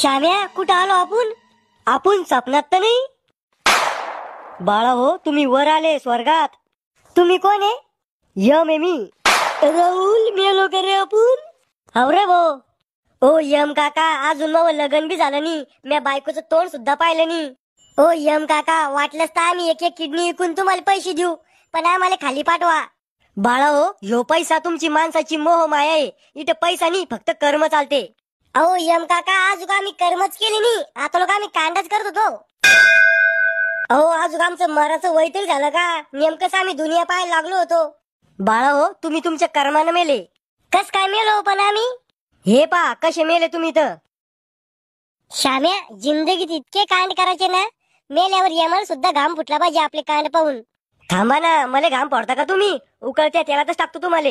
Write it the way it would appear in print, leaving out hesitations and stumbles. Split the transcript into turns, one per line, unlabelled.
श्याम्या, कुठं आलो आपण? आपण स्वप्नात तर नाही? बाळा हो, तुम्ही वर आले स्वर्गात. तुम्ही कोण आहे? यम आहे मी. राहुल, मेलो का रे आपण? हो रे भो. ओ यम काका, अजून मग लग्न बी झालं नाही, म्या बायकोचं तोंड सुद्धा पाहिलं नाही. ओ यम काका, वाटलंच तर आम्ही एक एक किडनी विकून तुम्हाला पैसे देऊ, पण आम्हाला खाली पाठवा. बाळा हो, ह्यो पैसा तुमची माणसाची मोह माया आहे. इथं पैसा नाही, फक्त कर्म चालते. अहो यम काका, आज आम्ही कर्मच केली नाही, आता लोक आम्ही कांडच करत होतो. अहो आज आमचं मराचं वय तरी झालं का? नेमकंच आम्ही दुनिया पाहायला लागलो होतो. बाळा हो, तुम्ही तुमच्या कर्मानं मेले. कस काय मेलो पण आम्ही? हे पा कसे मेले तुम्ही तर. श्याम्या, जिंदगीत इतके कांड करायचे ना, मेल्यावर यमाला सुद्धा घाम फुटला पाहिजे आपले कांड पाहून. थांबा ना, मला घाम पडता का तुम्ही? उकळत्या तेलातच टाकतो तुम्हाला.